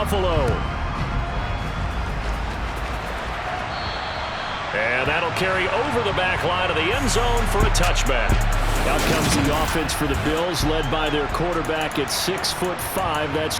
Buffalo. And that'll carry over the back line of the end zone for a touchback. Out comes the offense for the Bills, led by their quarterback at 6'5". That's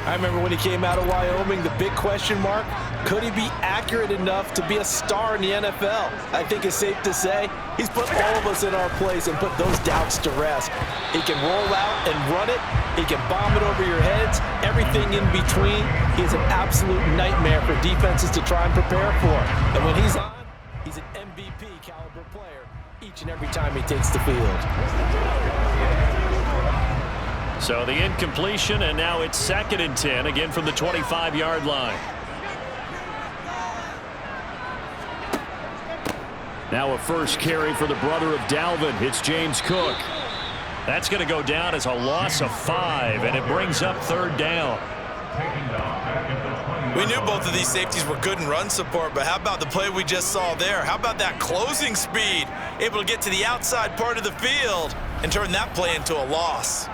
I remember when he came out of Wyoming, the big question mark, could he be accurate enough to be a star in the NFL? I think it's safe to say he's put all of us in our place and put those doubts to rest. He can roll out and run it. He can bomb it over your heads. Everything in between. He's an absolute nightmare for defenses to try and prepare for. And when he's on, he's an MVP caliber player each and every time he takes the field. So the incompletion, and now it's 2nd and 10, again from the 25-yard line. Now a first carry for the brother of Dalvin. It's James Cook. That's going to go down as a loss of 5, and it brings up 3rd down. We knew both of these safeties were good in run support, but how about the play we just saw there? How about that closing speed? Able to get to the outside part of the field and turn that play into a loss.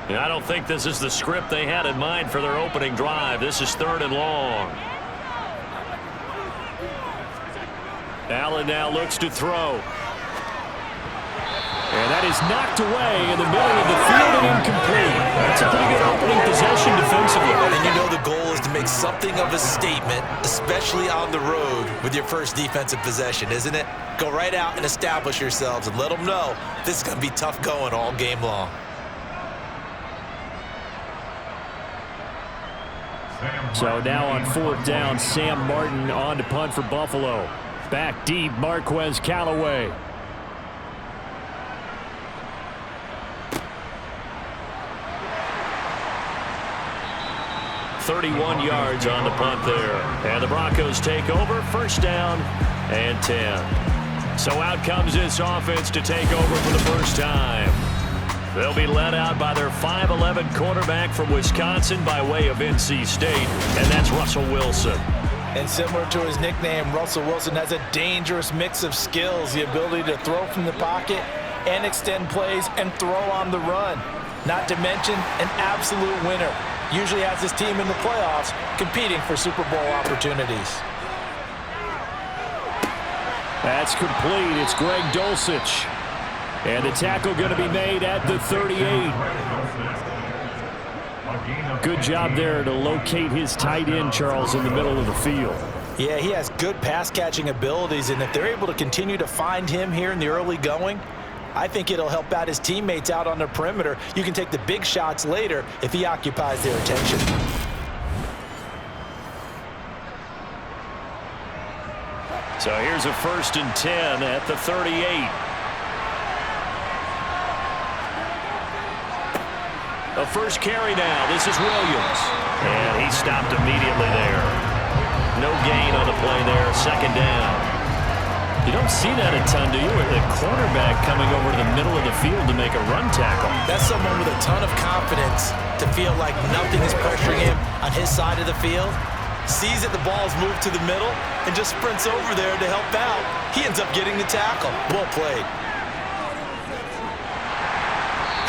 And I don't think this is the script they had in mind for their opening drive. This is 3rd and long. Allen now looks to throw. And that is knocked away in the middle of the field and incomplete. That's a pretty good opening possession defensively. And you know the goal is to make something of a statement, especially on the road with your first defensive possession, isn't it? Go right out and establish yourselves and let them know this is going to be tough going all game long. So now on 4th down, Sam Martin on to punt for Buffalo. Back deep, Marquez Callaway. .31 yards on the punt there. And the Broncos take over, 1st down and 10. So out comes this offense to take over for the first time. They'll be led out by their 5'11" quarterback from Wisconsin by way of NC State, and that's Russell Wilson. And similar to his nickname, Russell Wilson has a dangerous mix of skills, the ability to throw from the pocket and extend plays and throw on the run. Not to mention an absolute winner. Usually has his team in the playoffs competing for Super Bowl opportunities. That's complete. It's Greg Dulcich. And the tackle going to be made at the 38. Good job there to locate his tight end, Charles, in the middle of the field. Yeah, he has good pass-catching abilities, and if they're able to continue to find him here in the early going, I think it'll help out his teammates out on the perimeter. You can take the big shots later if he occupies their attention. So here's a 1st and 10 at the 38. A first carry now. This is Williams. And he stopped immediately there. No gain on the play there. 2nd down. You don't see that a ton, do you? With the cornerback coming over to the middle of the field to make a run tackle. That's someone with a ton of confidence to feel like nothing is pressuring him on his side of the field. Sees that the ball's moved to the middle and just sprints over there to help out. He ends up getting the tackle. Well played.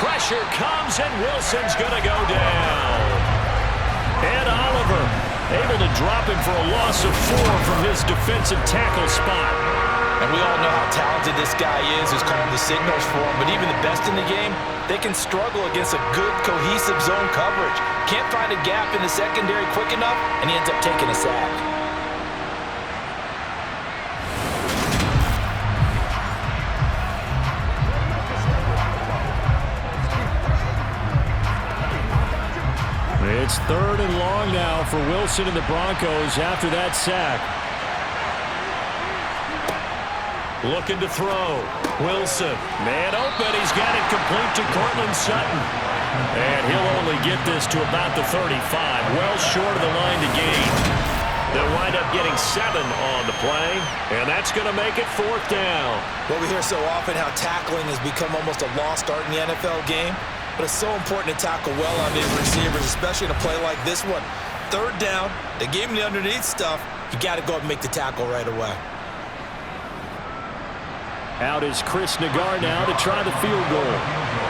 Pressure comes, and Wilson's going to go down. And Oliver able to drop him for a loss of 4 from his defensive tackle spot. And we all know how talented this guy is who's calling the signals for him, but even the best in the game, they can struggle against a good, cohesive zone coverage. Can't find a gap in the secondary quick enough, and he ends up taking a sack. It's 3rd and long now for Wilson and the Broncos after that sack. Looking to throw. Wilson, man open. He's got it complete to Cortland Sutton. And he'll only get this to about the 35. Well short of the line to gain. They'll wind up getting 7 on the play, and that's going to make it 4th down. Well, we hear so often how tackling has become almost a lost art in the NFL game, but it's so important to tackle well on these receivers, especially in a play like this one. 3rd down, they gave him the underneath stuff. You got to go up and make the tackle right away. Out is Chris Nagar now to try the field goal.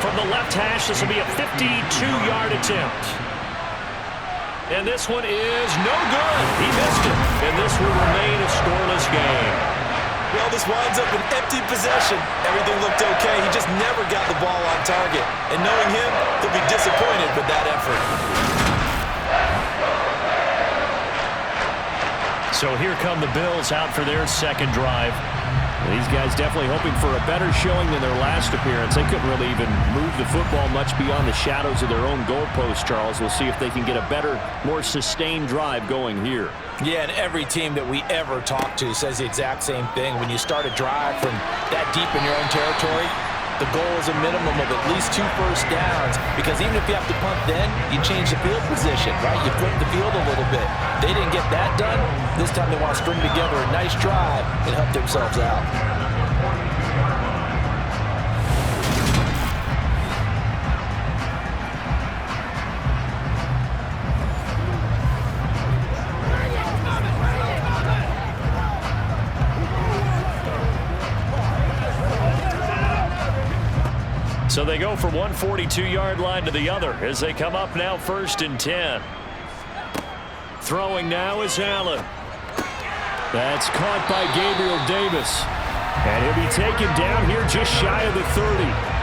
From the left hash, this will be a 52-yard attempt. And this one is no good. He missed it. And this will remain a scoreless game. Well, this winds up an empty possession. Everything looked okay. He just never got the ball on target. And knowing him, he'll be disappointed with that effort. So here come the Bills out for their 2nd drive. These guys definitely hoping for a better showing than their last appearance. They couldn't really even move the football much beyond the shadows of their own goalpost, Charles. We'll see if they can get a better, more sustained drive going here. Yeah, and every team that we ever talk to says the exact same thing. When you start a drive from that deep in your own territory, the goal is a minimum of at least 2 first downs, because even if you have to punt then, you change the field position, right? You flip the field a little bit. They didn't get that done. This time they want to string together a nice drive and help themselves out. So they go from one 42-yard line to the other as they come up now 1st and 10. Throwing now is Allen. That's caught by Gabriel Davis. And he'll be taken down here just shy of the 30.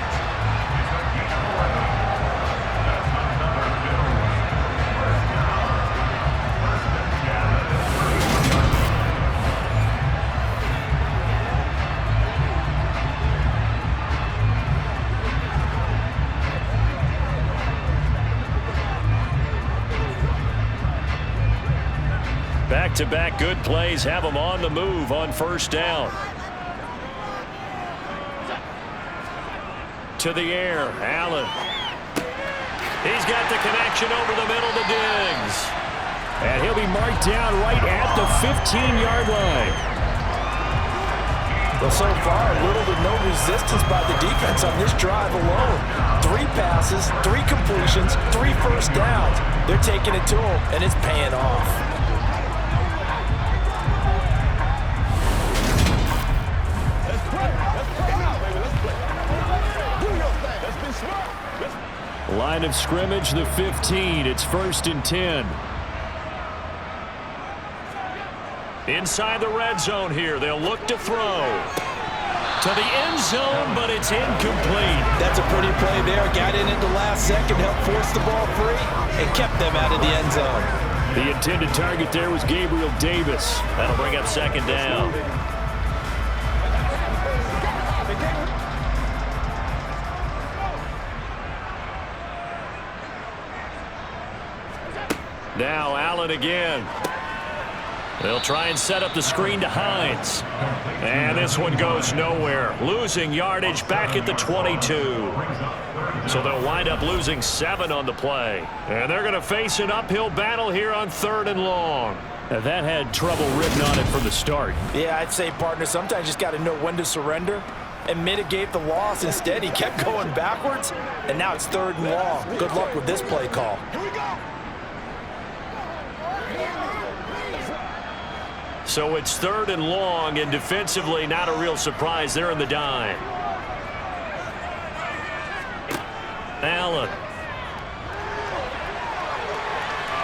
Back-to-back good plays have them on the move on 1st down. To the air, Allen. He's got the connection over the middle to Diggs. And he'll be marked down right at the 15-yard line. Well, so far, little to no resistance by the defense on this drive alone. 3 passes, 3 completions, 3 first downs. They're taking it to him, and it's paying off. Line of scrimmage, the 15. It's 1st and 10. Inside the red zone here. They'll look to throw. To the end zone, but it's incomplete. That's a pretty play there. Got in at the last second, helped force the ball free, and kept them out of the end zone. The intended target there was Gabriel Davis. That'll bring up 2nd down. Now Allen again. They'll try and set up the screen to Hines. And this one goes nowhere. Losing yardage back at the 22. So they'll wind up losing 7 on the play. And they're going to face an uphill battle here on 3rd and long. That had trouble written on it from the start. Yeah, I'd say, partner, sometimes you just got to know when to surrender and mitigate the loss. Instead, he kept going backwards, and now it's 3rd and long. Good luck with this play call. Here we go. So it's 3rd and long, and defensively not a real surprise. They're in the dime. Allen.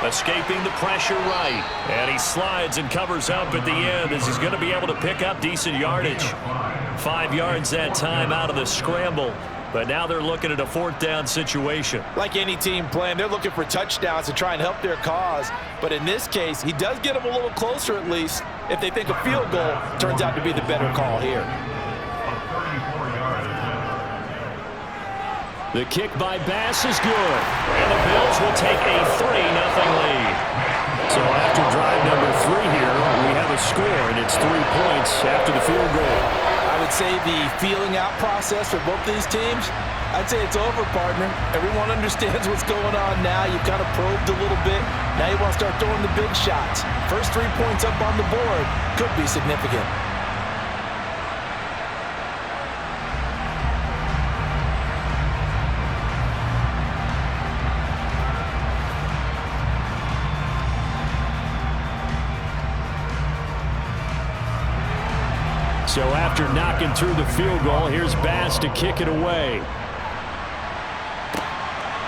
Escaping the pressure right. And he slides and covers up at the end as he's going to be able to pick up decent yardage. 5 yards that time out of the scramble. But now they're looking at a 4th down situation. Like any team playing, they're looking for touchdowns to try and help their cause. But in this case, he does get them a little closer at least. If they think a field goal turns out to be the better call here. The kick by Bass is good. And the Bills will take a 3-0 lead. So after drive number 3 here, we have a score, and it's 3 points after the field goal. I say the feeling out process for both these teams? I'd say it's over, partner. Everyone understands what's going on now. You've kind of probed a little bit. Now you want to start throwing the big shots. First 3 points up on the board could be significant. So after knocking through the field goal, here's Bass to kick it away.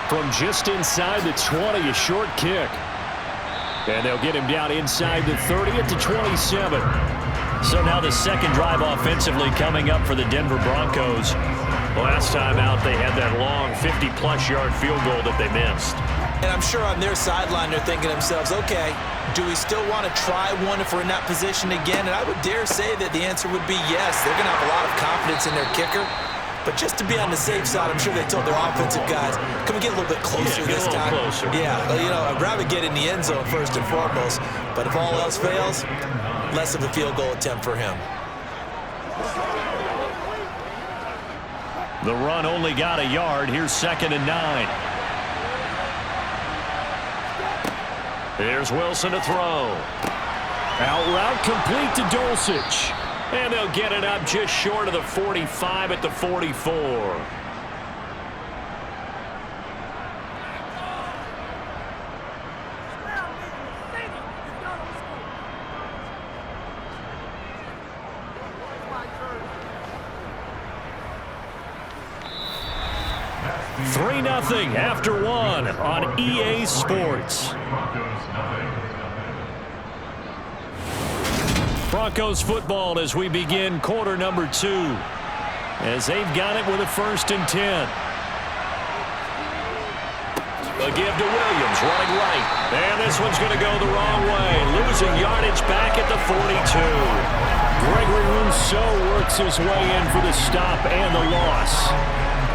From just inside the 20, a short kick. And they'll get him down inside the 30 at the 27. So now the second drive offensively coming up for the Denver Broncos. Last time out, they had that long 50-plus yard field goal that they missed. And I'm sure on their sideline they're thinking to themselves, okay, do we still want to try one if we're in that position again? And I would dare say that the answer would be yes. They're going to have a lot of confidence in their kicker. But just to be on the safe side, I'm sure they told their offensive guys, can we get a little bit closer this time? Closer. Yeah, well, you know, I'd rather get in the end zone first and foremost. But if all else fails, less of a field goal attempt for him. The run only got a yard. Here's 2nd and 9. Here's Wilson to throw. Out route complete to Dulcich. And they'll get it up just short of the 45 at the 44. Nothing after 1 on EA Sports. Broncos football as we begin quarter number 2. As they've got it with a 1st and 10. A give to Williams, running right. And this one's going to go the wrong way. Losing yardage back at the 42. Gregory Rousseau works his way in for the stop and the loss.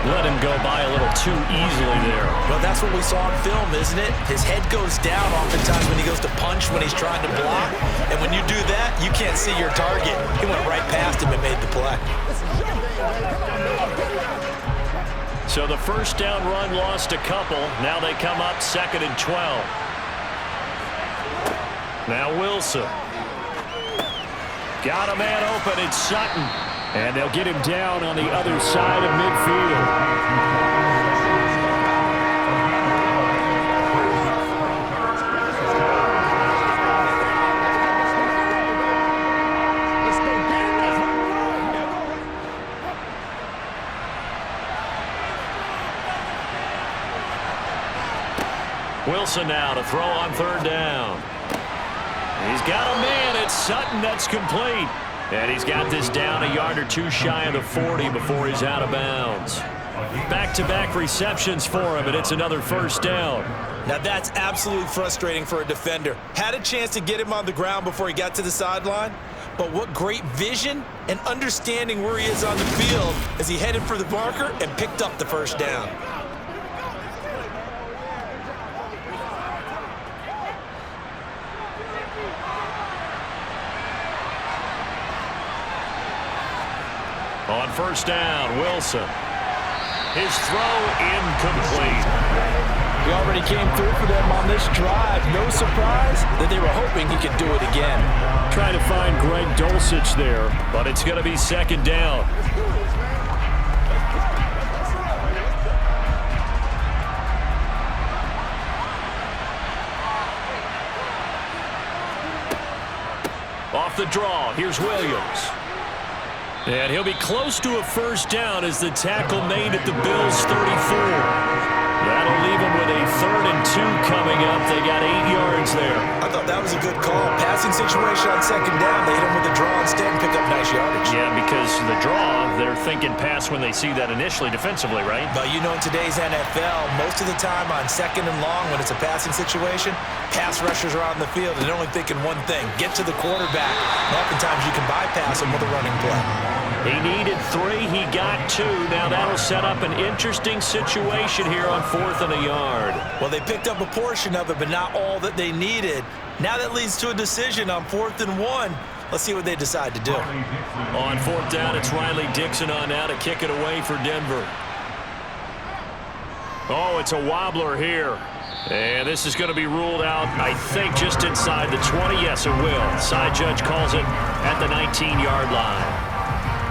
Let him go by a little too easily there. Well, that's what we saw on film, isn't it? His head goes down oftentimes when he goes to punch, when he's trying to block. And when you do that, you can't see your target. He went right past him and made the play. So the first down run lost a couple. Now they come up 2nd and 12. Now Wilson. Got a man open. It's Sutton. And they'll get him down on the other side of midfield. Wilson now to throw on 3rd down. He's got a man. It's Sutton. That's complete. And he's got this down a yard or 2 shy of the 40 before he's out of bounds. Back-to-back receptions for him, and it's another 1st down. Now that's absolutely frustrating for a defender. Had a chance to get him on the ground before he got to the sideline, but what great vision and understanding where he is on the field as he headed for the marker and picked up the 1st down. On 1st down, Wilson. His throw incomplete. He already came through for them on this drive. No surprise that they were hoping he could do it again. Trying to find Greg Dulcich there, but it's going to be 2nd down. Off the draw, here's Williams. And he'll be close to a 1st down as the tackle made at the Bills' 34. That'll leave him with a 3rd and 2 coming up. They got 8 yards there. I thought that was a good call. Passing situation on 2nd down. They hit him with the draw instead and pick up nice yardage. Yeah, because the draw, they're thinking pass when they see that initially defensively, right? But you know, in today's NFL, most of the time on 2nd and long, when it's a passing situation, pass rushers are on the field and they're only thinking one thing, get to the quarterback. And oftentimes you can bypass him with a running play. He needed 3. He got 2. Now that'll set up an interesting situation here on 4th and a yard. Well, they picked up a portion of it, but not all that they needed. Now that leads to a decision on 4th and 1. Let's see what they decide to do. On 4th down, it's Riley Dixon on now to kick it away for Denver. Oh, it's a wobbler here. And this is going to be ruled out, I think, just inside the 20. Yes, it will. Side judge calls it at the 19-yard line.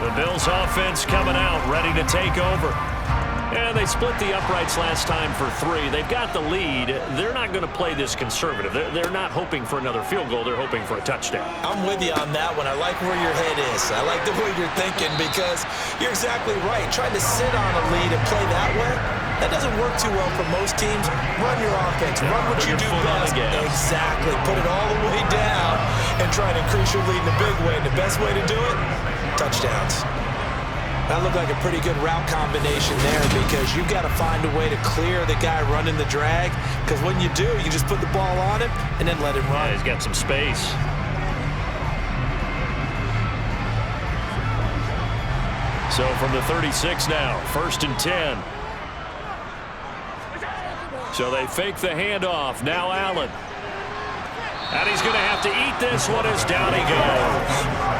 The Bills offense coming out, ready to take over. And they split the uprights last time for 3. They've got the lead. They're not going to play this conservative. They're not hoping for another field goal. They're hoping for a touchdown. I'm with you on that one. I like where your head is. I like the way you're thinking because you're exactly right. Trying to sit on a lead and play that way, that doesn't work too well for most teams. Run your offense. Run what you do best. Exactly. Put it all the way down and try to increase your lead in a big way. And the best way to do it, touchdowns. That looked like a pretty good route combination there because you've got to find a way to clear the guy running the drag because when you do, you just put the ball on him and then let him run. Yeah, he's got some space. So from the 36 now, 1st and 10. So they fake the handoff. Now Allen. And he's going to have to eat this one as down he goes.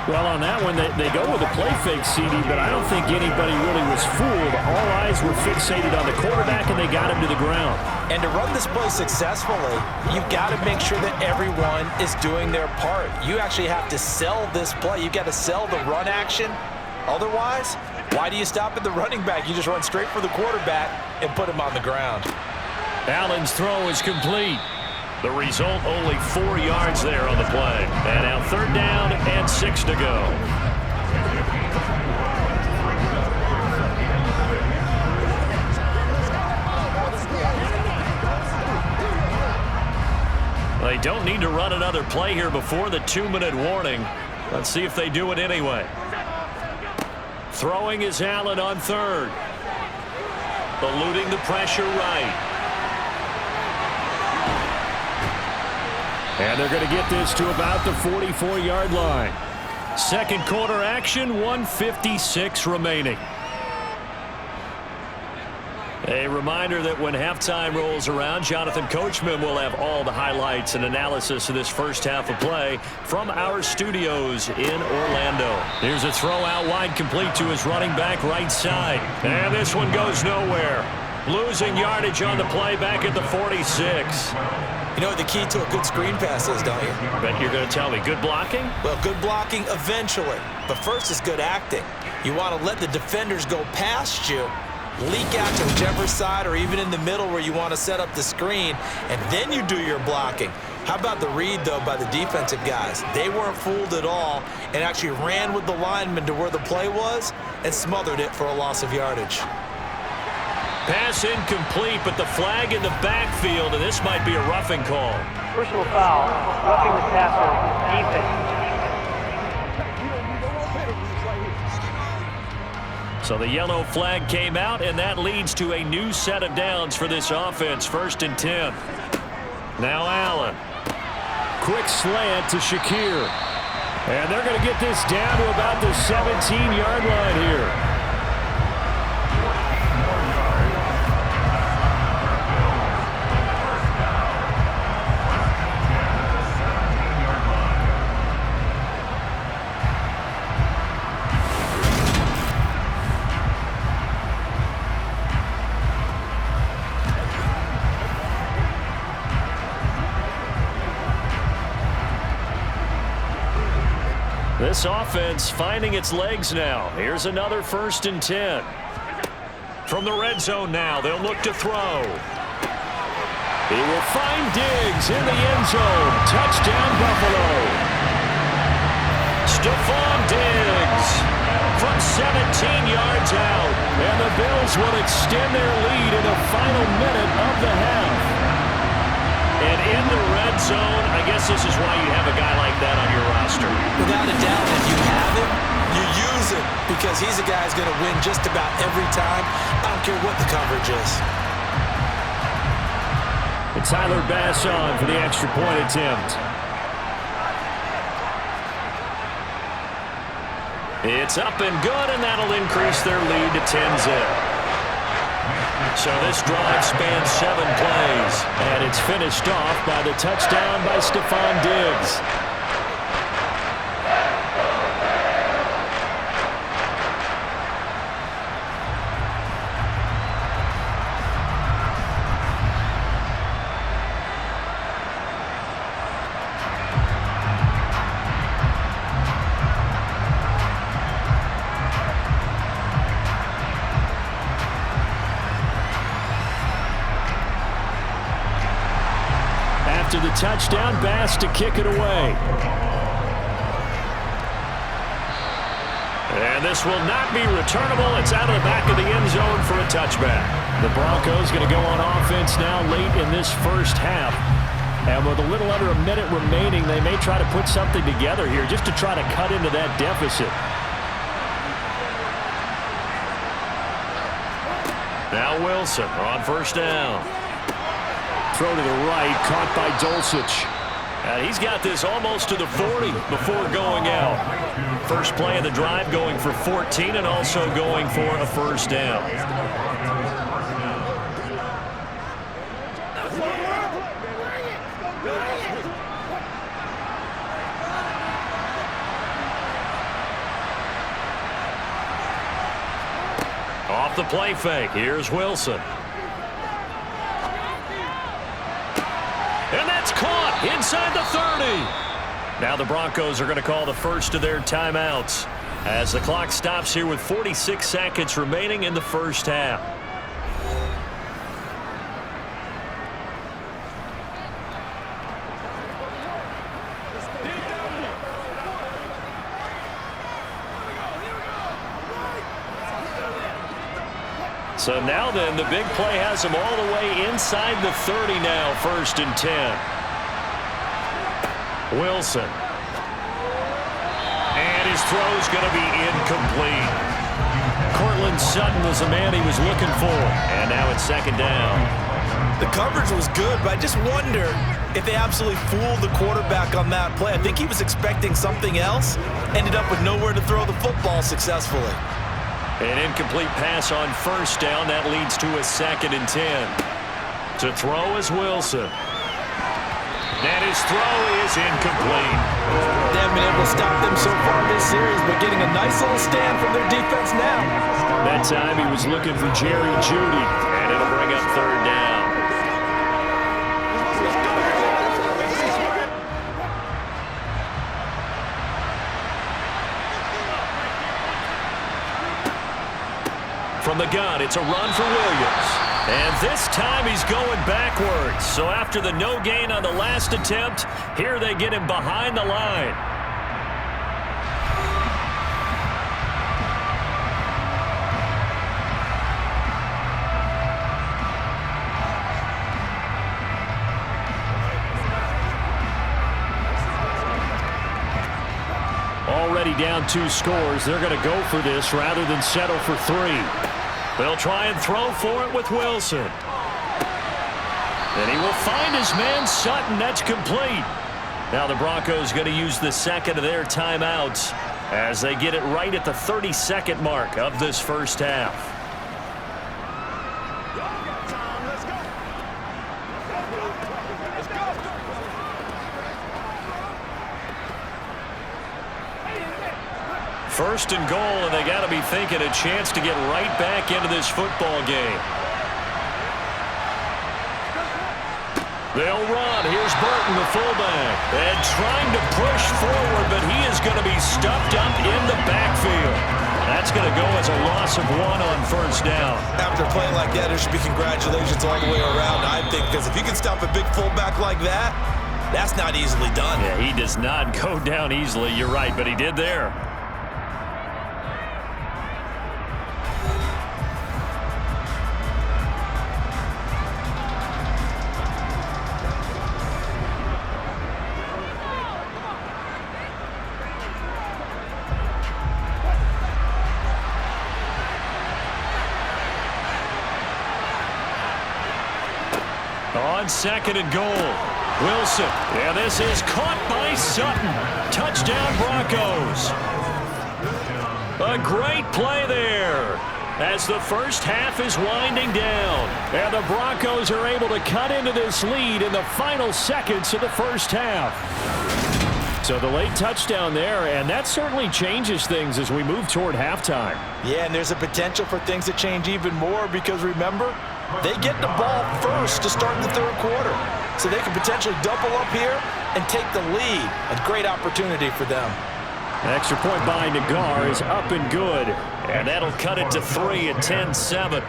Well, on that one, they go with a play fake, CD, but I don't think anybody really was fooled. All eyes were fixated on the quarterback, and they got him to the ground. And to run this play successfully, you've got to make sure that everyone is doing their part. You actually have to sell this play. You've got to sell the run action. Otherwise, why do you stop at the running back? You just run straight for the quarterback and put him on the ground. Allen's throw is complete. The result, only 4 yards there on the play. And now 3rd down and 6 to go. They don't need to run another play here before the 2-minute warning. Let's see if they do it anyway. Throwing is Allen on 3rd. Eluding the pressure right. And they're going to get this to about the 44-yard line. 2nd quarter action, 1:56 remaining. A reminder that when halftime rolls around, Jonathan Coachman will have all the highlights and analysis of this first half of play from our studios in Orlando. Here's a throw out wide, complete to his running back right side. And this one goes nowhere. Losing yardage on the play back at the 46. You know what the key to a good screen pass is, don't you? Bet you're going to tell me. Good blocking? Well, good blocking eventually. But first is good acting. You want to let the defenders go past you, leak out to whichever side or even in the middle where you want to set up the screen, and then you do your blocking. How about the read, though, by the defensive guys? They weren't fooled at all and actually ran with the lineman to where the play was and smothered it for a loss of yardage. Pass incomplete, but the flag in the backfield, and this might be a roughing call. Personal foul, roughing the passer, defense. So the yellow flag came out, and that leads to a new set of downs for this offense. 1st and 10. Now Allen. Quick slant to Shakir. And they're going to get this down to about the 17-yard line here. This offense finding its legs now. Here's another 1st and 10. From the red zone now, they'll look to throw. He will find Diggs in the end zone. Touchdown, Buffalo. Stephon Diggs from 17 yards out. And the Bills will extend their lead in the final minute of the half. And in the red zone, I guess this is why you have a guy like that on your roster. Without a doubt, if you have him, you use him because he's a guy who's going to win just about every time. I don't care what the coverage is. And Tyler Bass on for the extra point attempt. It's up and good, and that'll increase their lead to 10-zip. So this drive spans 7 plays, and it's finished off by the touchdown by Stephon Diggs. the touchdown. Bass to kick it away. And this will not be returnable. It's out of the back of the end zone for a touchback. The Broncos going to go on offense now late in this first half. And with a little under a minute remaining, they may try to put something together here just to try to cut into that deficit. Now Wilson on first down. Throw to the right, caught by Dulcich. And he's got this almost to the 40 before going out. First play of the drive going for 14 and also going for a first down. Off the play fake, here's Wilson. And that's caught inside the 30. Now the Broncos are going to call the first of their timeouts as the clock stops here with 46 seconds remaining in the first half. So now then, the big play has him all the way inside the 30 now, 1st and 10. Wilson. And his throw's going to be incomplete. Cortland Sutton was the man he was looking for. And now it's 2nd down. The coverage was good, but I just wonder if they absolutely fooled the quarterback on that play. I think he was expecting something else, ended up with nowhere to throw the football successfully. An incomplete pass on 1st down. That leads to a 2nd and 10. To throw is Wilson. And his throw is incomplete. They haven't been able to stop them so far this series, but getting a nice little stand from their defense now. That time he was looking for Jerry Jeudy. And it'll bring up 3rd down. From the gun, it's a run for Williams. And this time he's going backwards. So after the no gain on the last attempt, here they get him behind the line. Already down 2 scores. They're going to go for this rather than settle for 3. They'll try and throw for it with Wilson. And he will find his man Sutton. That's complete. Now the Broncos going to use the 2nd of their timeouts as they get it right at the 32nd mark of this first half. First and goal, and they got to be thinking a chance to get right back into this football game. They'll run. Here's Burton, the fullback. And trying to push forward, but he is going to be stuffed up in the backfield. That's going to go as a loss of 1 on 1st down. After playing like that, there should be congratulations all the way around, I think, because if you can stop a big fullback like that, that's not easily done. Yeah, he does not go down easily. You're right, but he did there. On 2nd and goal, Wilson. And this is caught by Sutton. Touchdown, Broncos. A great play there as the first half is winding down. And the Broncos are able to cut into this lead in the final seconds of the first half. So the late touchdown there, and that certainly changes things as we move toward halftime. Yeah, and there's a potential for things to change even more because, remember, they get the ball first to start the 3rd quarter. So they can potentially double up here and take the lead. A great opportunity for them. An extra point by Nagar is up and good. And that'll cut it to 3 at 10-7.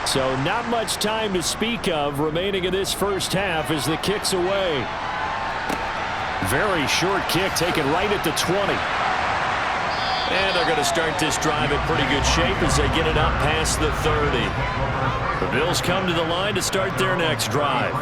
So not much time to speak of remaining in this first half as the kick's away. Very short kick taken right at the 20. And they're going to start this drive in pretty good shape as they get it up past the 30. The Bills come to the line to start their next drive.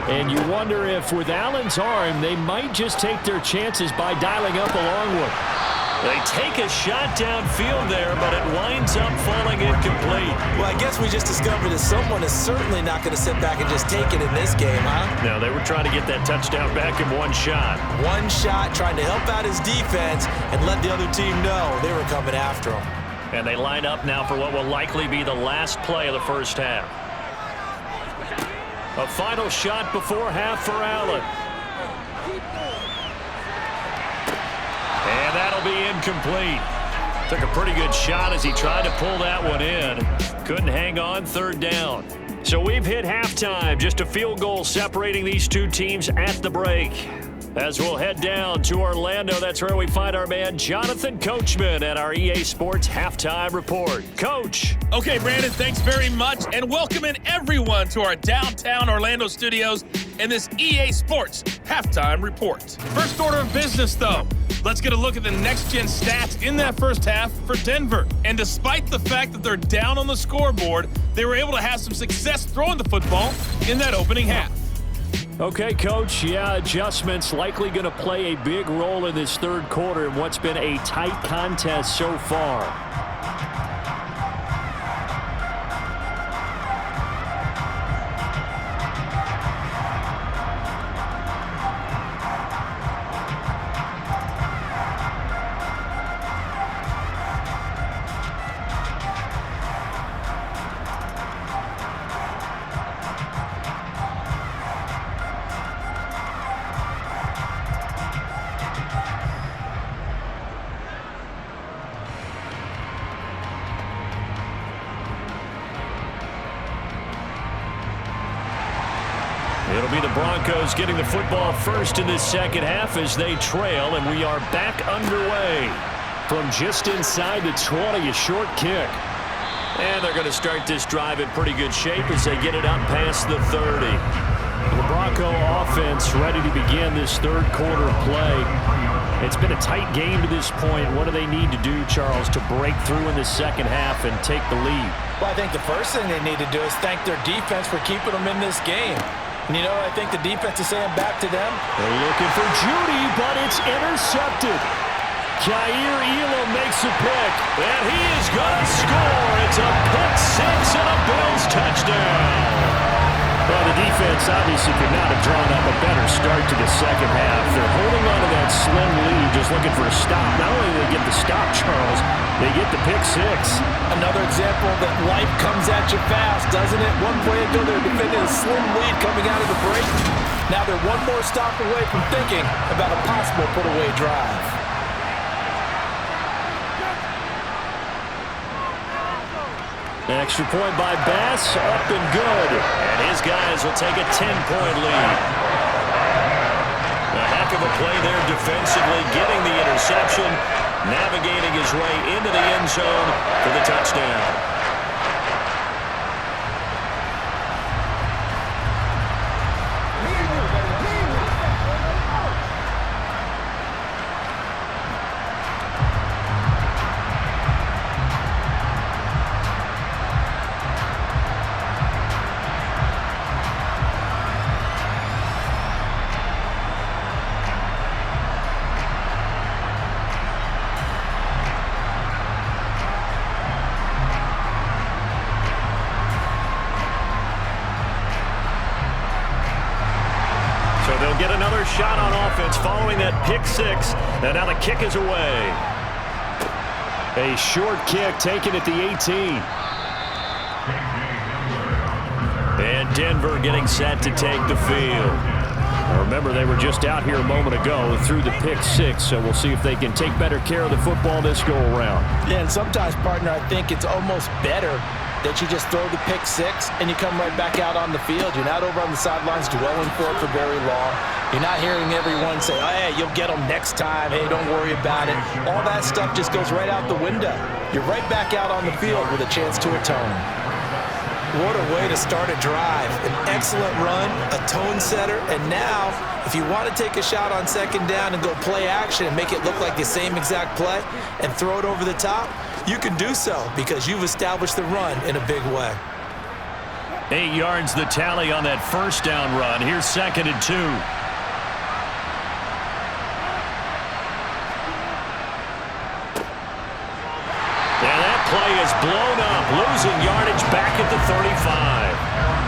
And you wonder if with Allen's arm, they might just take their chances by dialing up a long one. They take a shot downfield there, but it winds up falling incomplete. Well, I guess we just discovered that someone is certainly not going to sit back and just take it in this game, huh? No, they were trying to get that touchdown back in one shot. One shot, trying to help out his defense and let the other team know they were coming after him. And they line up now for what will likely be the last play of the first half. A final shot before half for Allen. And that'll be incomplete. Took a pretty good shot as he tried to pull that one in. Couldn't hang on, third down. So we've hit halftime. Just a field goal separating these two teams at the break. As we'll head down to Orlando, that's where we find our man Jonathan Coachman at our EA Sports Halftime Report. Coach. Okay, Brandon, thanks very much. And welcoming everyone to our downtown Orlando studios in this EA Sports Halftime Report. First order of business, though. Let's get a look at the next-gen stats in that first half for Denver. And despite the fact that they're down on the scoreboard, they were able to have some success throwing the football in that opening half. Okay, Coach, yeah, adjustments likely going to play a big role in this third quarter in what's been a tight contest so far. It'll be the Broncos getting the football first in this second half as they trail, and we are back underway. From just inside the 20, a short kick. And they're going to start this drive in pretty good shape as they get it up past the 30. The Bronco offense ready to begin this third quarter play. It's been a tight game to this point. What do they need to do, Charles, to break through in the second half and take the lead? Well, I think the first thing they need to do is thank their defense for keeping them in this game. And you know, I think the defense is saying back to them. They're looking for Judy, but it's intercepted. Jair Elam makes a pick, and he is going to score. It's a pick six and a Bills touchdown. Well, the defense obviously could not have drawn up a better start to the second half. They're holding on to that slim lead, just looking for a stop. Not only do they get the stop, Charles, they get the pick six. Another example that life comes at you fast, doesn't it? One play ago, they're defending a slim lead coming out of the break. Now they're one more stop away from thinking about a possible put-away drive. Extra point by Bass, up and good. And his guys will take a 10-point lead. A heck of a play there defensively, getting the interception, navigating his way into the end zone for the touchdown. Get another shot on offense following that pick six. And now the kick is away. A short kick taken at the 18. And Denver getting set to take the field. Now remember, they were just out here a moment ago through the pick six, so we'll see if they can take better care of the football this go around. Yeah, and sometimes, partner, I think it's almost better that you just throw the pick six and you come right back out on the field. You're not over on the sidelines dwelling for it for very long. You're not hearing everyone say, oh, hey, you'll get them next time. Hey, don't worry about it. All that stuff just goes right out the window. You're right back out on the field with a chance to atone. What a way to start a drive. An excellent run, a tone setter, and now, if you want to take a shot on second down and go play action and make it look like the same exact play and throw it over the top, you can do so because you've established the run in a big way. 8 yards the tally on that first down run. Here's 2nd and 2. Play is blown up, losing yardage back at the 35.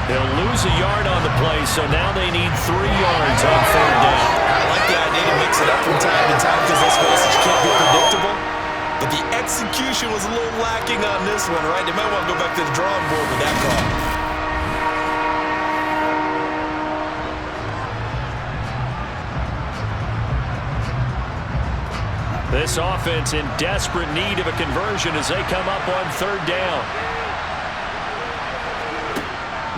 They'll lose a yard on the play, so now they need 3 yards on 3rd down. I like the idea to mix it up from time to time because this message can't be predictable. But the execution was a little lacking on this one, right? They might want to go back to the drawing board with that call. This offense in desperate need of a conversion as they come up on 3rd down.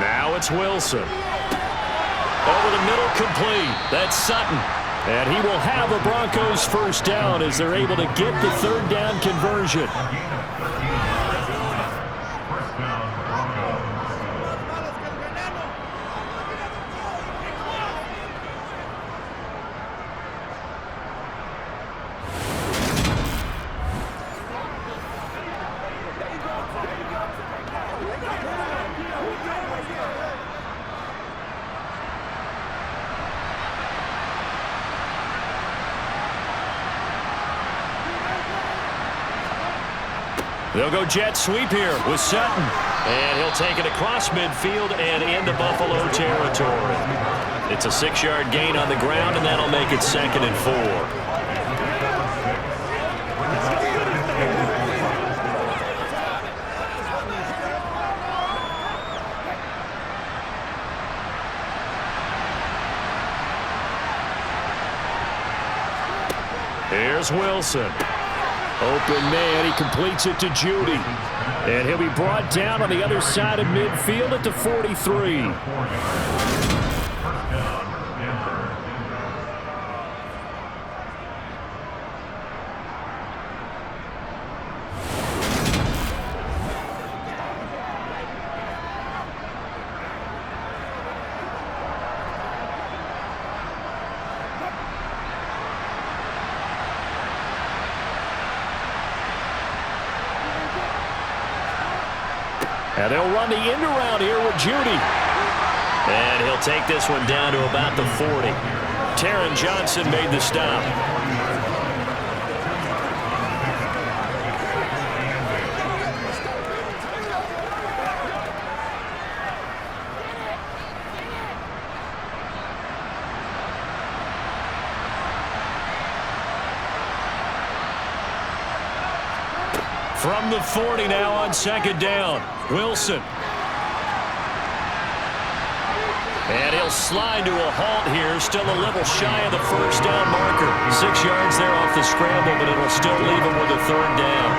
Now it's Wilson. Over the middle, complete. That's Sutton. And he will have a Broncos first down as they're able to get the 3rd down conversion. They'll go jet sweep here with Sutton. And he'll take it across midfield and into Buffalo territory. It's a 6-yard gain on the ground, and that'll make it 2nd and 4. Here's Wilson. Open man, he completes it to Judy. And he'll be brought down on the other side of midfield at the 43. And they'll run the end around here with Judy. And he'll take this one down to about the 40. Taron Johnson made the stop. From the 40 now on 2nd down. Wilson. And he'll slide to a halt here. Still a little shy of the first down marker. 6 yards there off the scramble, but it'll still leave him with a 3rd down.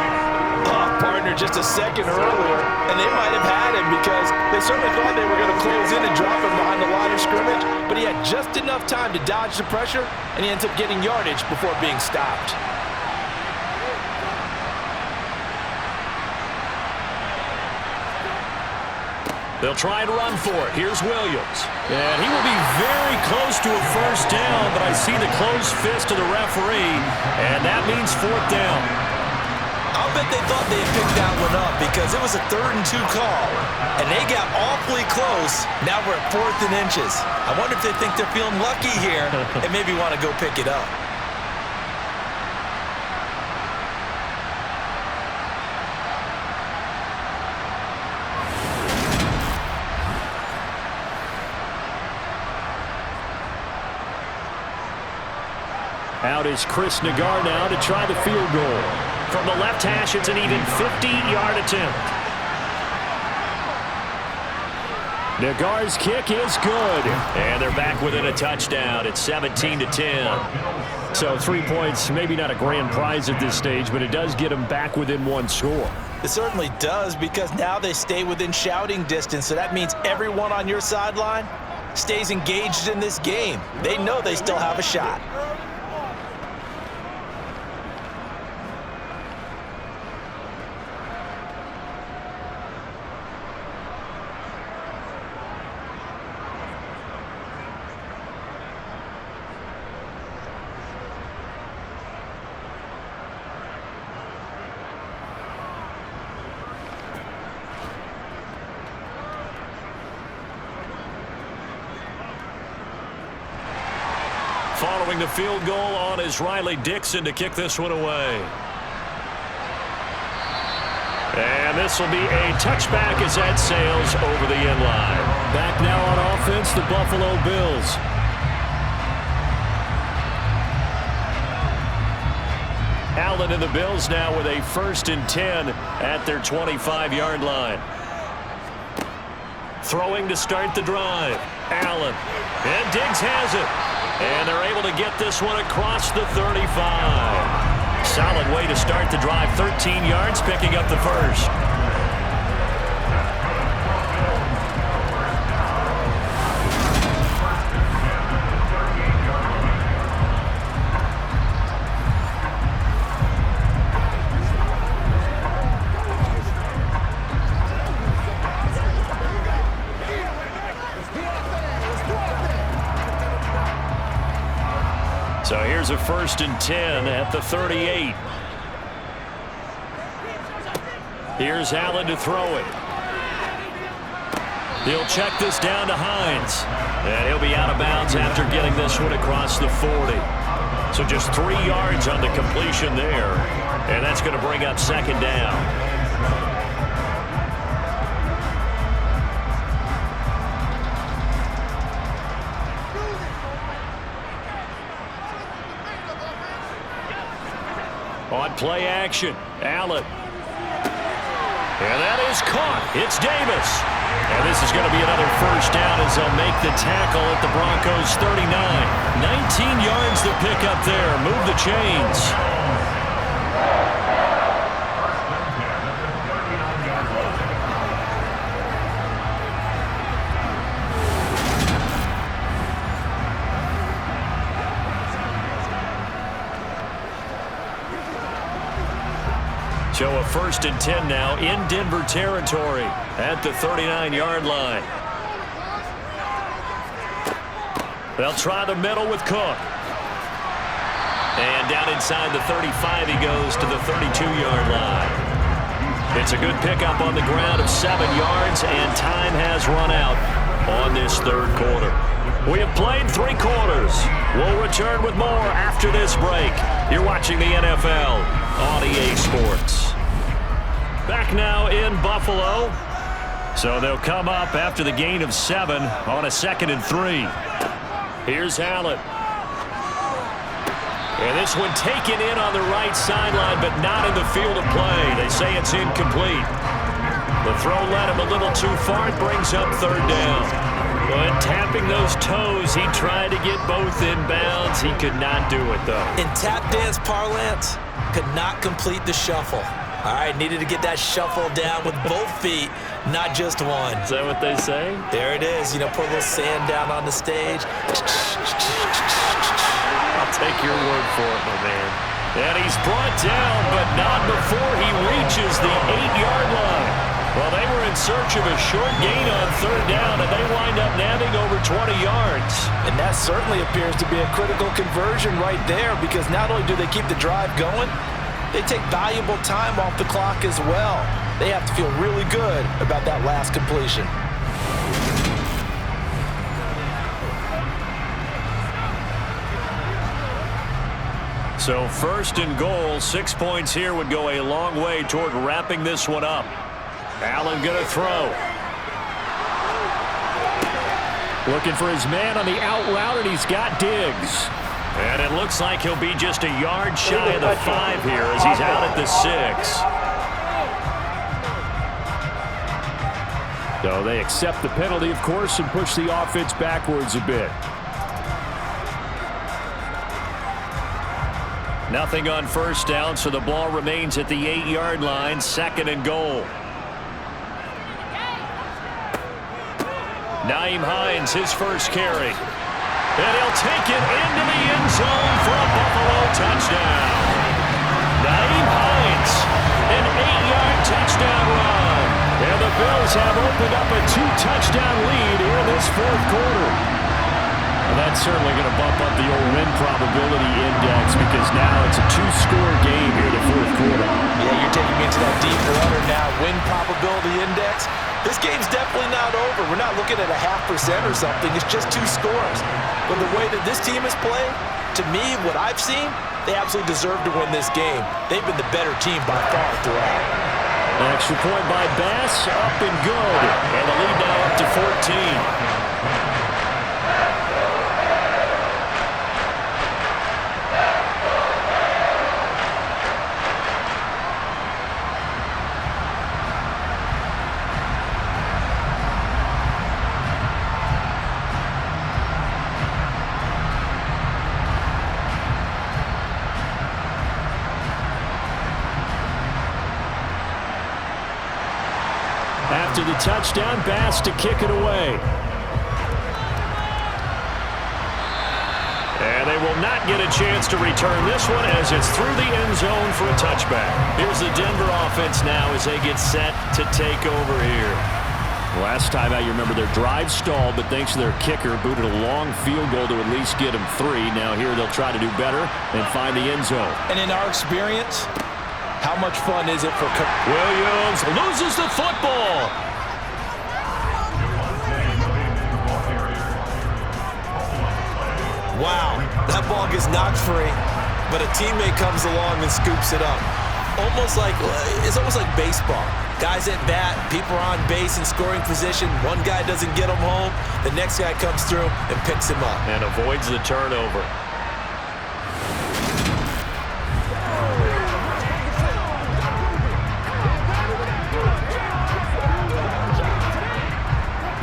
Partner just a second earlier, and they might have had him because they certainly thought they were going to close in and drop him behind the line of scrimmage, but he had just enough time to dodge the pressure, and he ends up getting yardage before being stopped. They'll try and run for it. Here's Williams. And he will be very close to a first down, but I see the closed fist of the referee, and that means 4th down. I'll bet they thought they had picked that one up because it was a 3rd and 2 call, and they got awfully close. Now we're at 4th and inches. I wonder if they think they're feeling lucky here and maybe want to go pick it up. Out is Chris Nagar now to try the field goal. From the left hash, it's an even 50-yard attempt. Nagar's kick is good. And they're back within a touchdown. It's 17-10. So 3 points, maybe not a grand prize at this stage, but it does get them back within 1 score. It certainly does because now they stay within shouting distance, so that means everyone on your sideline stays engaged in this game. They know they still have a shot. following the field goal on is Riley Dixon to kick this one away. And this will be a touchback as that sails over the end line. Back now on offense, the Buffalo Bills. Allen and the Bills now with a 1st and 10 at their 25-yard line. Throwing to start the drive. Allen. And Diggs has it. And they're able to get this one across the 35. Solid way to start the drive. 13 yards, picking up the first. So here's a 1st and 10 at the 38. Here's Allen to throw it. He'll check this down to Hines. And he'll be out of bounds after getting this one across the 40. So just 3 yards on the completion there. And that's going to bring up 2nd down. On play action, Allen. And that is caught. It's Davis. And this is going to be another 1st down as they'll make the tackle at the Broncos 39. 19 yards to pick up there. Move the chains. So a 1st and 10 now in Denver territory at the 39-yard line. They'll try the middle with Cook. And down inside the 35 he goes to the 32-yard line. It's a good pickup on the ground of 7 yards, and time has run out on this 3rd quarter. We have played 3 quarters. We'll return with more after this break. You're watching the NFL on EA Sports. Back now in Buffalo. So they'll come up after the gain of 7 on a 2nd and 3. Here's Allen. And this one taken in on the right sideline, but not in the field of play. They say it's incomplete. The throw led him a little too far. It brings up 3rd down. But tapping those toes, he tried to get both in bounds. He could not do it, though. In tap dance parlance, could not complete the shuffle. All right, needed to get that shuffle down with both feet, not just one. Is that what they say? There it is. You know, put a little sand down on the stage. I'll take your word for it, my man. And he's brought down, but not before he reaches the 8-yard line. Well, they were in search of a short gain on 3rd down, and they wind up nabbing over 20 yards. And that certainly appears to be a critical conversion right there, because not only do they keep the drive going, they take valuable time off the clock as well. They have to feel really good about that last completion. So 1st and goal, 6 points here would go a long way toward wrapping this one up. Allen going to throw. Looking for his man on the out route, and he's got Diggs. And it looks like he'll be just a yard shy of the 5 here as he's out at the 6. So they accept the penalty, of course, and push the offense backwards a bit. Nothing on 1st down, so the ball remains at the 8-yard line, 2nd and goal. Nyheim Hines, his first carry. And he'll take it into the end zone for a Buffalo touchdown. Nyheim Hines, an 8-yard touchdown run. And the Bills have opened up a 2-touchdown lead here in this 4th quarter. And that's certainly going to bump up the old win probability index because now it's a two-score game here in the fourth quarter. Yeah, you're taking me into that deep water now. Win probability index. This game's definitely not over. We're not looking at a 0.5% or something. It's just 2 scores. But the way that this team has played, to me, what I've seen, they absolutely deserve to win this game. They've been the better team by far throughout. An extra point by Bass, up and good. And the lead now up to 14. After the touchdown, Bass to kick it away. And they will not get a chance to return this one as it's through the end zone for a touchback. Here's the Denver offense now as they get set to take over here. Last time out, you remember their drive stalled, but thanks to their kicker, booted a long field goal to at least get them 3. Now here they'll try to do better and find the end zone. And in our experience, how much fun is it for Williams loses the football. Wow, that ball gets knocked free, but a teammate comes along and scoops it up. It's almost like baseball. Guys at bat, people are on base in scoring position. One guy doesn't get him home, the next guy comes through and picks him up. And avoids the turnover.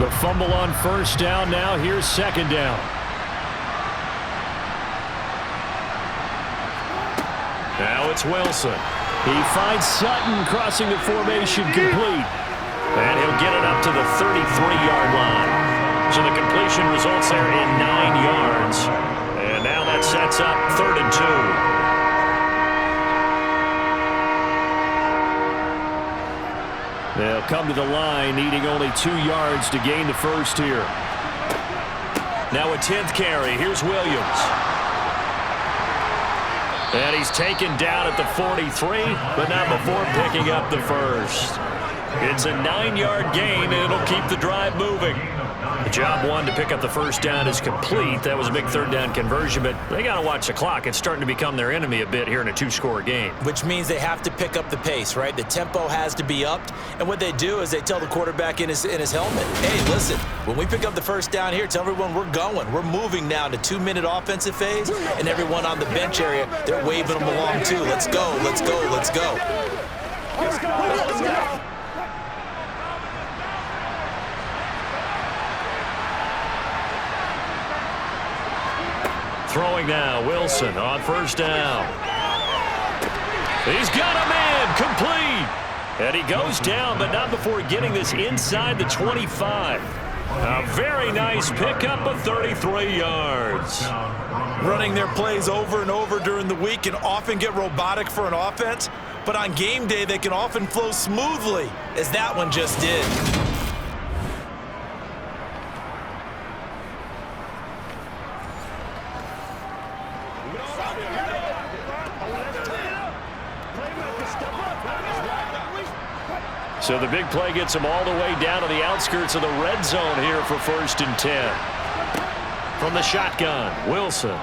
The fumble on first down now. Here's second down. Now it's Wilson. He finds Sutton crossing the formation complete. And he'll get it up to the 33-yard line. So the completion results there in 9 yards. And now that sets up 3rd and 2. They'll come to the line, needing only 2 yards to gain the first here. Now a 10th carry. Here's Williams. And he's taken down at the 43, but not before picking up the first. It's a 9-yard gain, and it'll keep the drive moving. The job one to pick up the first down is complete. That was a big 3rd down conversion, but they got to watch the clock. It's starting to become their enemy a bit here in a 2-score game. Which means they have to pick up the pace, right? The tempo has to be upped, and what they do is they tell the quarterback in his helmet, hey, listen, when we pick up the first down here, tell everyone we're going. We're moving now to 2-minute offensive phase, and everyone on the bench area, they're waving them along too. Let's go, let's go, let's go. Let's go, let's go. Throwing now, Wilson on first down. He's got a man, complete. And he goes down, but not before getting this inside the 25. A very nice pickup of 33 yards. Running their plays over and over during the week can often get robotic for an offense, but on game day they can often flow smoothly, as that one just did. So the big play gets him all the way down to the outskirts of the red zone here for 1st and 10. From the shotgun, Wilson.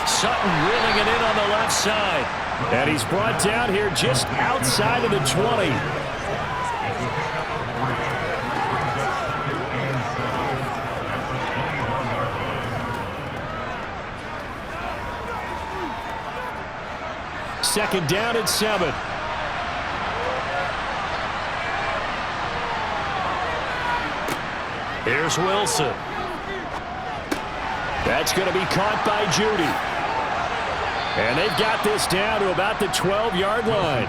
Sutton reeling it in on the left side. And he's brought down here just outside of the 20. Second down at 7. Here's Wilson. That's going to be caught by Judy. And they've got this down to about the 12-yard line.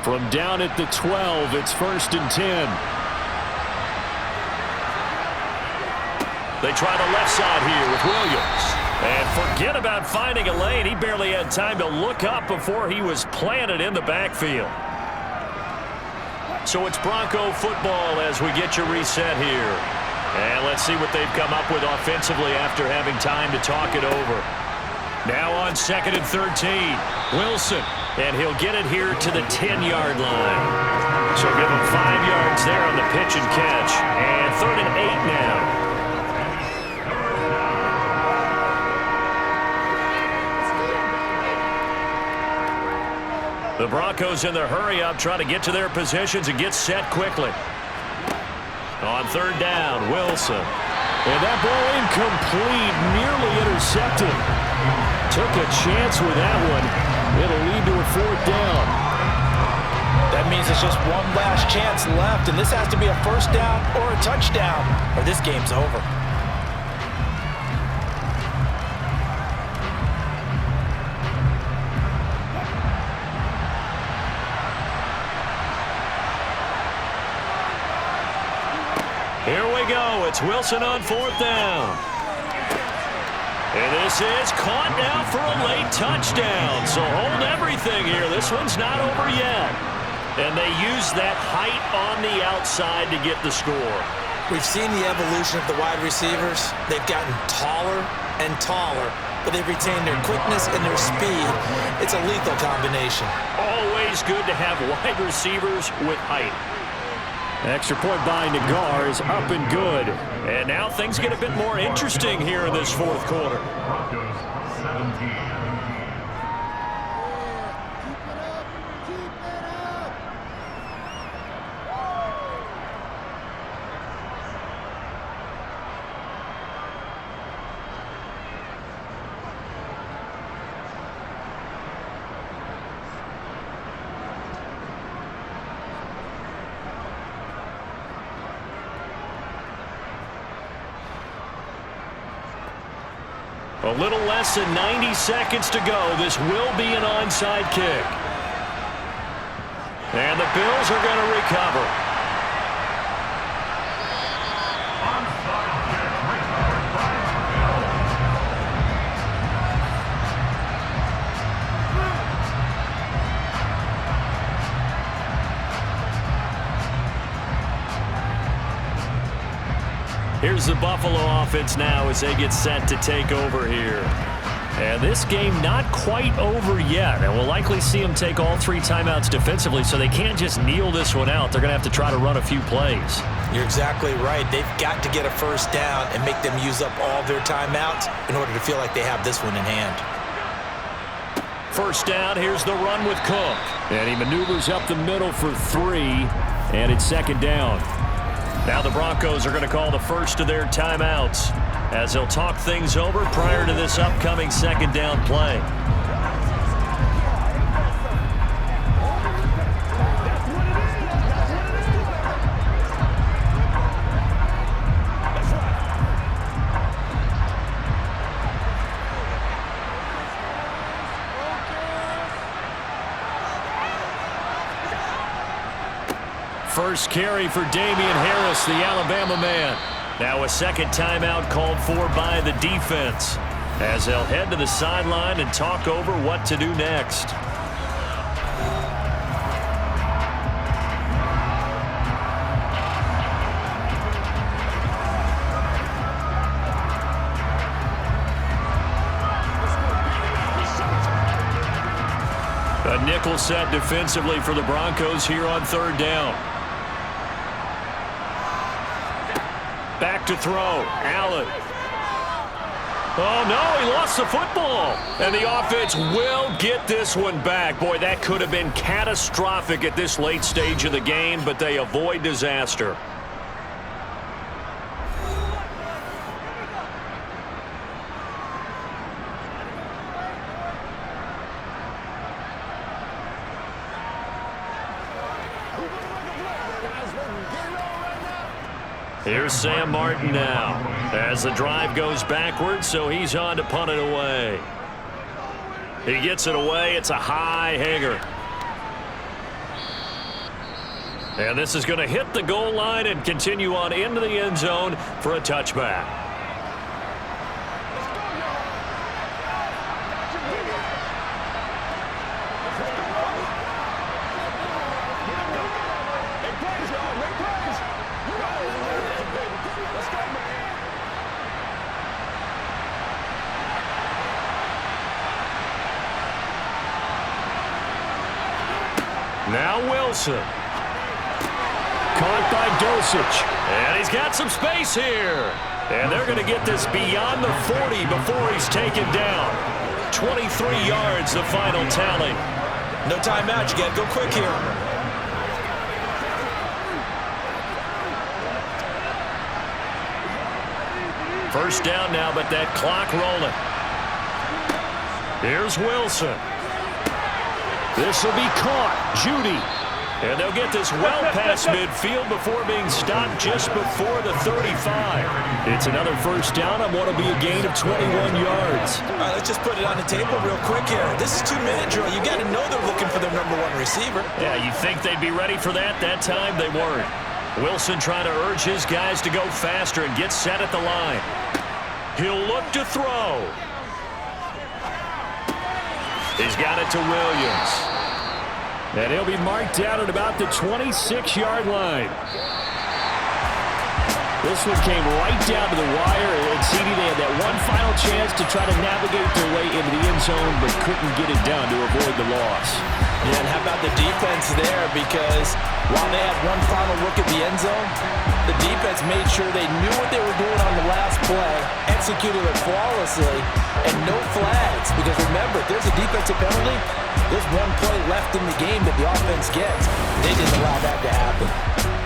From down at the 12, it's 1st and 10. They try the left side here with Williams. And forget about finding a lane. He barely had time to look up before he was planted in the backfield. So it's Bronco football as we get you reset here. And let's see what they've come up with offensively after having time to talk it over. Now on 2nd and 13, Wilson. And he'll get it here to the 10-yard line. So give him 5 yards there on the pitch and catch. And 3rd and 8 now. The Broncos in the hurry-up trying to get to their positions and get set quickly. On 3rd down, Wilson. And that ball incomplete, nearly intercepted. Took a chance with that one. It'll lead to a 4th down. That means it's just one last chance left, and this has to be a 1st down or a touchdown, or this game's over. Here we go. It's Wilson on 4th down. And this is caught now for a late touchdown. So hold everything here. This one's not over yet. And they use that height on the outside to get the score. We've seen the evolution of the wide receivers. They've gotten taller and taller, but they've retained their quickness and their speed. It's a lethal combination. Always good to have wide receivers with height. Extra point by Nagar is up and good. And now things get a bit more interesting here in this 4th quarter. Broncos 17. A little less than 90 seconds to go. This will be an onside kick. And the Bills are going to recover. Here's the Buffalo offense now as they get set to take over here. And this game not quite over yet. And we'll likely see them take all 3 timeouts defensively, so they can't just kneel this one out. They're going to have to try to run a few plays. You're exactly right. They've got to get a 1st down and make them use up all their timeouts in order to feel like they have this one in hand. 1st down, here's the run with Cook. And he maneuvers up the middle for 3, and it's 2nd down. Now the Broncos are going to call the first of their timeouts as they'll talk things over prior to this upcoming 2nd down play. First carry for Damian Harris, the Alabama man. Now a 2nd timeout called for by the defense as they'll head to the sideline and talk over what to do next. A nickel set defensively for the Broncos here on 3rd down. Back to throw. Allen. Oh, no, he lost the football. And the offense will get this one back. Boy, that could have been catastrophic at this late stage of the game, but they avoid disaster. Here's Sam Martin now as the drive goes backwards, so he's on to punt it away. He gets it away. It's a high hanger. And this is going to hit the goal line and continue on into the end zone for a touchback. Now Wilson. Caught by Dosich. And he's got some space here. And they're going to get this beyond the 40 before he's taken down. 23 yards, the final tally. No timeout. You got to go quick here. First down now, but that clock rolling. Here's Wilson. This will be caught. Judy. And they'll get this well past midfield before being stopped just before the 35. It's another first down on what will be a gain of 21 yards. All right, let's just put it on the table real quick here. This is 2-minute drill. You got to know they're looking for their number one receiver. Yeah, you think they'd be ready for that? That time they weren't. Wilson trying to urge his guys to go faster and get set at the line. He'll look to throw. He's got it to Williams. And he'll be marked down at about the 26-yard line. This one came right down to the wire, and CD, they had that one final chance to try to navigate their way into the end zone, but couldn't get it done to avoid the loss. Yeah, and how about the defense there? Because while they had one final look at the end zone, the defense made sure they knew what they were doing on the last play, executed it flawlessly, and no flags. Because remember, if there's a defensive penalty, there's one play left in the game that the offense gets. They didn't allow that to happen.